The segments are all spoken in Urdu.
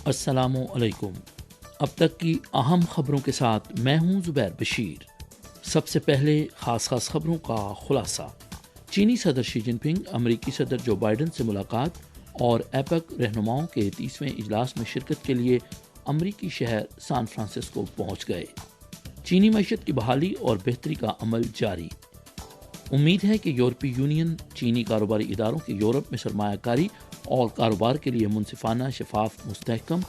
السلام علیکم۔ اب تک کی اہم خبروں کے ساتھ میں ہوں زبیر بشیر۔ سب سے پہلے خاص خبروں کا خلاصہ۔ چینی صدر شی جن پنگ امریکی صدر جو بائیڈن سے ملاقات اور ایپک رہنماؤں کے 30ویں اجلاس میں شرکت کے لیے امریکی شہر سان فرانسسکو پہنچ گئے۔ چینی معیشت کی بحالی اور بہتری کا عمل جاری۔ امید ہے کہ یورپی یونین چینی کاروباری اداروں کی یورپ میں سرمایہ کاری اور کاروبار کے لیے منصفانہ، شفاف، مستحکم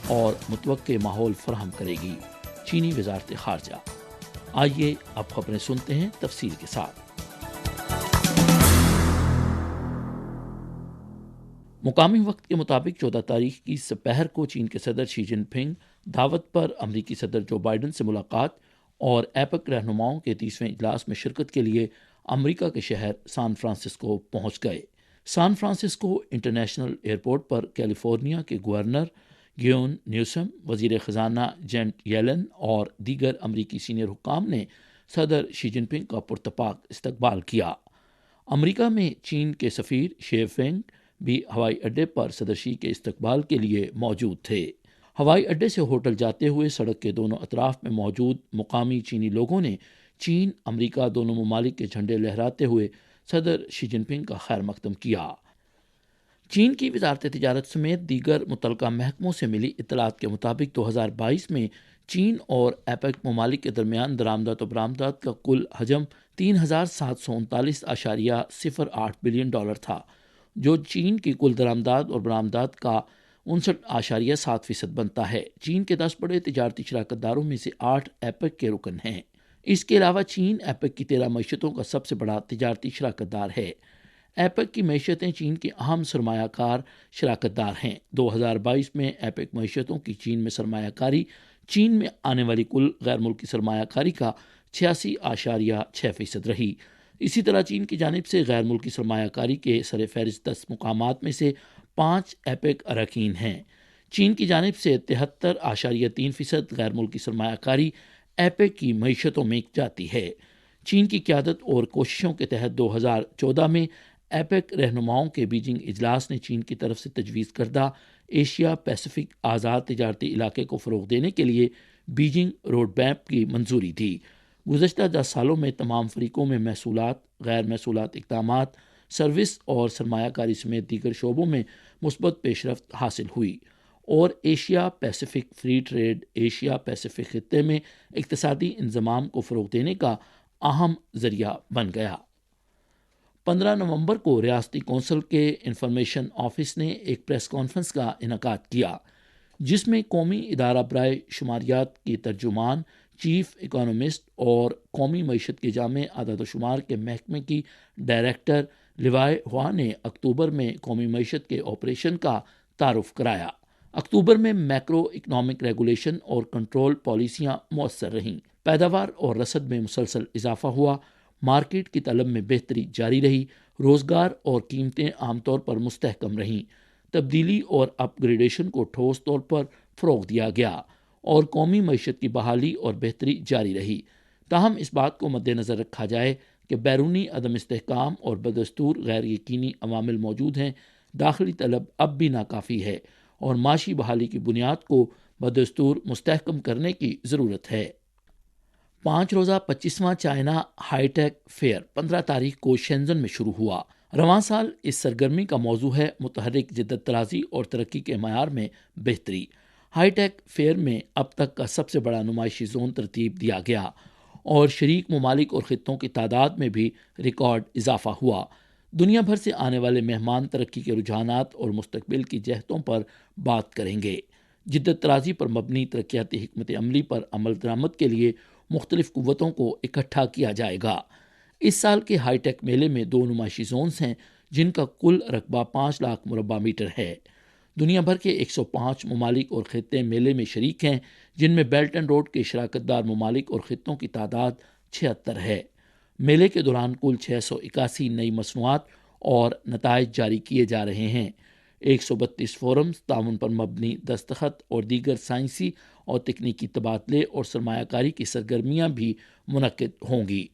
اور متوقع ماحول فراہم کرے گی۔ چینی وزارت خارجہ۔ آئیے اب خبریں سنتے ہیں تفصیل کے ساتھ۔ مقامی وقت کے مطابق 14 تاریخ کی سپہر کو چین کے صدر شی جن پنگ دعوت پر امریکی صدر جو بائیڈن سے ملاقات اور ایپک رہنماؤں کے 30ویں اجلاس میں شرکت کے لیے امریکہ کے شہر سان فرانسسکو پہنچ گئے۔ سان فرانسسکو انٹرنیشنل ایئرپورٹ پر کیلیفورنیا کے گورنر گیون نیوسم، وزیر خزانہ جینٹ یلن اور دیگر امریکی سینئر حکام نے صدر شی جن پنگ کا پرتپاک استقبال کیا۔ امریکہ میں چین کے سفیر شے فینگ بھی ہوائی اڈے پر صدر شی کے استقبال کے لیے موجود تھے۔ ہوائی اڈے سے ہوٹل جاتے ہوئے سڑک کے دونوں اطراف میں موجود مقامی چینی لوگوں نے چین امریکہ دونوں ممالک کے جھنڈے لہراتے ہوئے صدر شی جن پنگ کا خیر مقدم کیا۔ چین کی وزارت تجارت سمیت دیگر متعلقہ محکموں سے ملی اطلاعات کے مطابق 2022 میں چین اور ایپیک ممالک کے درمیان درآمدات و برآمدات کا کل حجم $3,739.08 بلین تھا، جو چین کی کل درآمدات اور برآمدات کا 59.7% بنتا ہے۔ چین کے 10 بڑے تجارتی شراکت داروں میں سے 8 ایپیک کے رکن ہیں۔ اس کے علاوہ چین ایپیک کی 13 معیشتوں کا سب سے بڑا تجارتی شراکت دار ہے۔ ایپیک کی معیشتیں چین کی اہم سرمایہ کار شراکت دار ہیں۔ 2022 میں ایپیک معیشتوں کی چین میں سرمایہ کاری چین میں آنے والی کل غیر ملکی سرمایہ کاری کا 86.6% رہی۔ اسی طرح چین کی جانب سے غیر ملکی سرمایہ کاری کے سر فہرست 10 مقامات میں سے 5 ایپیک اراکین ہیں۔ چین کی جانب سے 73.3% غیر ملکی سرمایہ کاری ایپیک کی معیشتوں میں جاتی ہے۔ چین کی قیادت اور کوششوں کے تحت 2014 میں ایپیک رہنماؤں کے بیجنگ اجلاس نے چین کی طرف سے تجویز کردہ ایشیا پیسیفک آزاد تجارتی علاقے کو فروغ دینے کے لیے بیجنگ روڈ میپ کی منظوری دی۔ گزشتہ 10 سالوں میں تمام فریقوں میں محصولات، غیر محصولات اقدامات، سروس اور سرمایہ کاری سمیت دیگر شعبوں میں مثبت پیش رفت حاصل ہوئی اور Asia Pacific free trade Asia Pacific خطے میں اقتصادی انضمام کو فروغ دینے کا اہم ذریعہ بن گیا۔ 15 نومبر کو ریاستی کونسل کے انفارمیشن آفس نے ایک پریس کانفرنس کا انعقاد کیا، جس میں قومی ادارہ برائے شماریات کی ترجمان، چیف اکانومسٹ اور قومی معیشت کے جامع اعداد و شمار کے محکمے کی ڈائریکٹر لیوائے ہوا نے اکتوبر میں قومی معیشت کے آپریشن کا تعارف کرایا۔ اکتوبر میں میکرو اکنامک ریگولیشن اور کنٹرول پالیسیاں مؤثر رہیں، پیداوار اور رسد میں مسلسل اضافہ ہوا، مارکیٹ کی طلب میں بہتری جاری رہی، روزگار اور قیمتیں عام طور پر مستحکم رہیں، تبدیلی اور اپ گریڈیشن کو ٹھوس طور پر فروغ دیا گیا اور قومی معیشت کی بحالی اور بہتری جاری رہی۔ تاہم اس بات کو مد نظر رکھا جائے کہ بیرونی عدم استحکام اور بدستور غیر یقینی عوامل موجود ہیں، داخلی طلب اب بھی ناکافی ہے اور معاشی بحالی کی بنیاد کو بدستور مستحکم کرنے کی ضرورت ہے۔ 5 روزہ 25واں چائنا ہائی ٹیک فیئر 15 تاریخ کو شینزن میں شروع ہوا۔ رواں سال اس سرگرمی کا موضوع ہے متحرک جدت طرازی اور ترقی کے معیار میں بہتری۔ ہائی ٹیک فیئر میں اب تک کا سب سے بڑا نمائشی زون ترتیب دیا گیا اور شریک ممالک اور خطوں کی تعداد میں بھی ریکارڈ اضافہ ہوا۔ دنیا بھر سے آنے والے مہمان ترقی کے رجحانات اور مستقبل کی جہتوں پر بات کریں گے۔ جدت طرازی پر مبنی ترقیاتی حکمت عملی پر عمل درآمد کے لیے مختلف قوتوں کو اکٹھا کیا جائے گا۔ اس سال کے ہائی ٹیک میلے میں 2 نمائشی زونز ہیں، جن کا کل رقبہ 5 لاکھ مربع میٹر ہے۔ دنیا بھر کے 105 ممالک اور خطے میلے میں شریک ہیں، جن میں بیلٹ اینڈ روڈ کے شراکت دار ممالک اور خطوں کی تعداد 76 ہے۔ میلے کے دوران کل 681 نئی مصنوعات اور نتائج جاری کیے جا رہے ہیں۔ 132 فورمز، تعاون پر مبنی دستخط اور دیگر سائنسی اور تکنیکی تبادلے اور سرمایہ کاری کی سرگرمیاں بھی منعقد ہوں گی۔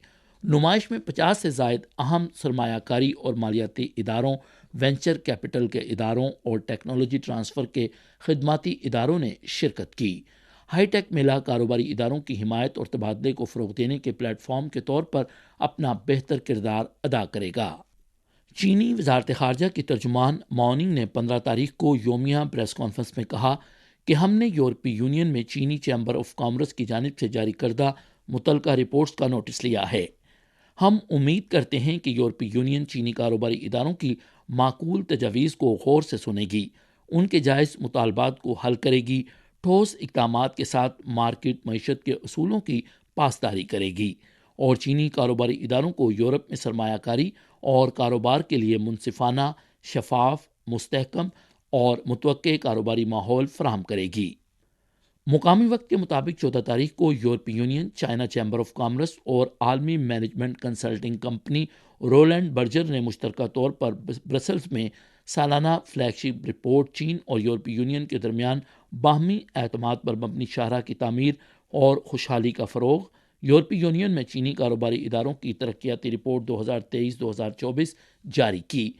نمائش میں 50 سے زائد اہم سرمایہ کاری اور مالیاتی اداروں، وینچر کیپٹل کے اداروں اور ٹیکنالوجی ٹرانسفر کے خدماتی اداروں نے شرکت کی۔ ہائی ٹیک میلہ کاروباری اداروں کی حمایت اور تبادلے کو فروغ دینے کے پلیٹ فارم کے طور پر اپنا بہتر کردار ادا کرے گا۔ چینی وزارت خارجہ کی ترجمان ماؤننگ نے 15 تاریخ کو یومیہ پریس کانفرنس میں کہا کہ ہم نے یورپی یونین میں چینی چیمبر آف کامرس کی جانب سے جاری کردہ متعلقہ رپورٹس کا نوٹس لیا ہے۔ ہم امید کرتے ہیں کہ یورپی یونین چینی کاروباری اداروں کی معقول تجاویز کو غور سے سنے گی، ان کے جائز مطالبات کو حل کرے گی، ٹھوس اقدامات کے ساتھ مارکیٹ معیشت کے اصولوں کی پاسداری کرے گی اور چینی کاروباری اداروں کو یورپ میں سرمایہ کاری اور کاروبار کے لیے منصفانہ، شفاف، مستحکم اور متوقع کاروباری ماحول فراہم کرے گی۔ مقامی وقت کے مطابق 14 تاریخ کو یورپی union, China chamber of commerce اور عالمی management consulting company Roland Berger نے مشترکہ طور پر برسلز میں سالانہ فلیگ شپ رپورٹ چین اور یورپی یونین کے درمیان باہمی اعتماد پر مبنی شاہراہ کی تعمیر اور خوشحالی کا فروغ، یورپی یونین میں چینی کاروباری اداروں کی ترقیاتی رپورٹ 2023-2024 جاری کی،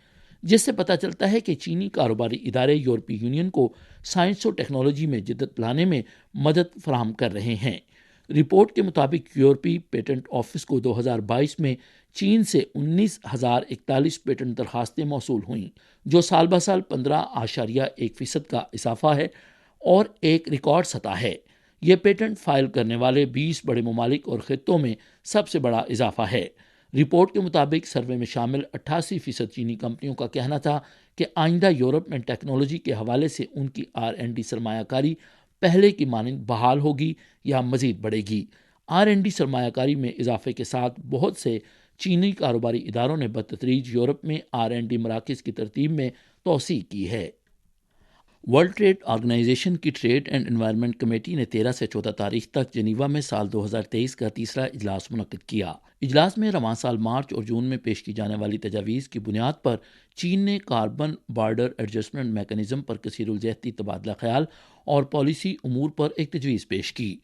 جس سے پتہ چلتا ہے کہ چینی کاروباری ادارے یورپی یونین کو سائنس و ٹیکنالوجی میں جدت لانے میں مدد فراہم کر رہے ہیں۔ رپورٹ کے مطابق یورپی پیٹنٹ آفس کو 2022 میں چین سے 19,041 پیٹنٹ درخواستیں موصول ہوئیں، جو سال بہ سال 15.1% کا اضافہ ہے اور ایک ریکارڈ سطح ہے۔ یہ پیٹنٹ فائل کرنے والے 20 بڑے ممالک اور خطوں میں سب سے بڑا اضافہ ہے۔ رپورٹ کے مطابق سروے میں شامل 88% چینی کمپنیوں کا کہنا تھا کہ آئندہ یورپ میں ٹیکنالوجی کے حوالے سے ان کی R&D سرمایہ کاری پہلے کی مانند بحال ہوگی یا مزید بڑھے گی۔ R&D سرمایہ کاری میں اضافے کے ساتھ بہت سے چینی کاروباری اداروں نے بتدریج یورپ میں R&D مراکز کی ترتیب میں توسیع کی ہے۔ ورلڈ ٹریڈ آرگنائزیشن کی ٹریڈ اینڈ انوائرمنٹ کمیٹی نے 13 سے 14 تاریخ تک جنیوا میں سال 2023 کا تیسرا اجلاس منعقد کیا۔ اجلاس میں رواں سال مارچ اور جون میں پیش کی جانے والی تجاویز کی بنیاد پر چین نے کاربن بارڈر ایڈجسٹمنٹ میکانزم پر کثیر الجہتی تبادلہ خیال اور پالیسی امور پر ایک تجویز پیش کی۔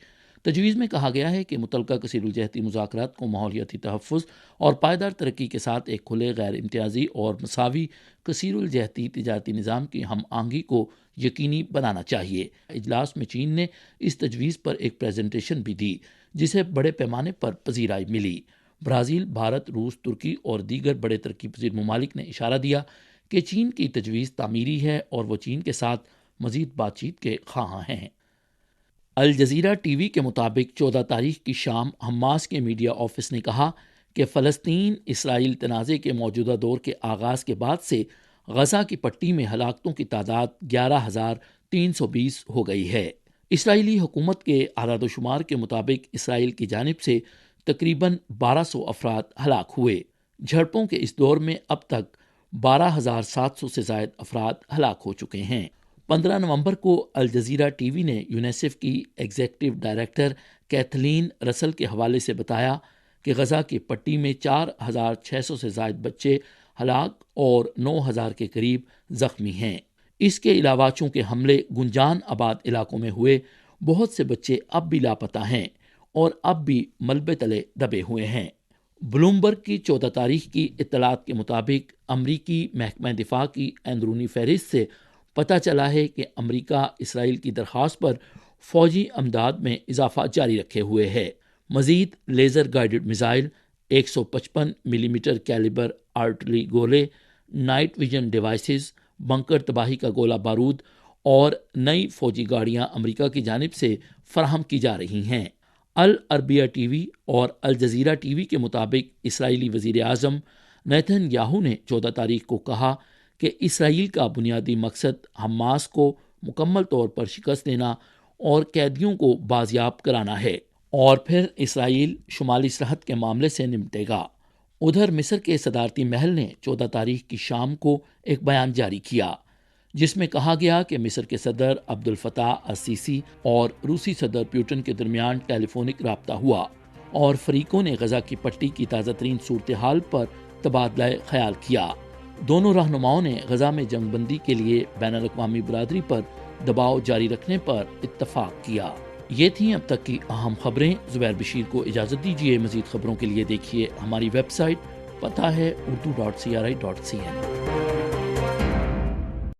تجویز میں کہا گیا ہے کہ متعلقہ کثیر الجہتی مذاکرات کو ماحولیاتی تحفظ اور پائیدار ترقی کے ساتھ ایک کھلے، غیر امتیازی اور مساوی کثیر الجہتی تجارتی نظام کی ہم آہنگی کو یقینی بنانا چاہیے۔ اجلاس میں چین نے اس تجویز پر ایک پریزنٹیشن بھی دی، جسے بڑے پیمانے پر پذیرائی ملی۔ برازیل، بھارت، روس، ترکی اور دیگر بڑے ترقی پذیر ممالک نے اشارہ دیا کہ چین کی تجویز تعمیری ہے اور وہ چین کے ساتھ مزید بات چیت کے خواہاں ہیں۔ الجزیرہ ٹی وی کے مطابق 14 تاریخ کی شام حماس کے میڈیا آفس نے کہا کہ فلسطین اسرائیل تنازع کے موجودہ دور کے آغاز کے بعد سے غزہ کی پٹی میں ہلاکتوں کی تعداد 11,320 ہو گئی ہے۔ اسرائیلی حکومت کے اعداد و شمار کے مطابق اسرائیل کی جانب سے تقریباً 1,200 افراد ہلاک ہوئے۔ جھڑپوں کے اس دور میں اب تک 12,700 سے زائد افراد ہلاک ہو چکے ہیں۔ 15 نومبر کو الجزیرہ ٹی وی نے یونیسیف کی ایگزیکٹو ڈائریکٹر کیتھلین رسل کے حوالے سے بتایا کہ غزہ کی پٹی میں 4,600 سے زائد بچے ہلاک اور 9,000 کے قریب زخمی ہیں۔ اس کے علاوہ چونکہ حملے گنجان آباد علاقوں میں ہوئے، بہت سے بچے اب بھی لاپتہ ہیں اور اب بھی ملبے تلے دبے ہوئے ہیں۔ بلومبرگ کی 14 تاریخ کی اطلاعات کے مطابق امریکی محکمہ دفاع کی اندرونی فہرست سے پتہ چلا ہے کہ امریکہ اسرائیل کی درخواست پر فوجی امداد میں اضافہ جاری رکھے ہوئے ہے۔ مزید laser guided missile, 155 millimetre calibre artillery گولے، نائٹ ویژن ڈیوائسز، بنکر تباہی کا گولہ بارود اور نئی فوجی گاڑیاں امریکہ کی جانب سے فراہم کی جا رہی ہیں۔ العربیہ ٹی وی اور الجزیرہ ٹی وی کے مطابق اسرائیلی وزیر اعظم نیتن یاہو نے 14 تاریخ کو کہا کہ اسرائیل کا بنیادی مقصد حماس کو مکمل طور پر شکست دینا اور قیدیوں کو بازیاب کرانا ہے اور پھر اسرائیل شمالی سرحد کے معاملے سے نمٹے گا۔ ادھر مصر کے صدارتی محل نے 14 تاریخ کی شام کو ایک بیان جاری کیا، جس میں کہا گیا کہ مصر کے صدر عبد الفتاح السیسی اور روسی صدر پیوٹن کے درمیان ٹیلی فونک رابطہ ہوا اور فریقوں نے غزہ کی پٹی کی تازہ ترین صورتحال پر تبادلہ خیال کیا۔ دونوں رہنماؤں نے غزہ میں جنگ بندی کے لیے بین الاقوامی برادری پر دباؤ جاری رکھنے پر اتفاق کیا۔ یہ تھیں اب تک کی اہم خبریں۔ زبیر بشیر کو اجازت دیجیے۔ مزید خبروں کے لیے دیکھیے ہماری ویب سائٹ، پتہ ہے urdu.cri.cn۔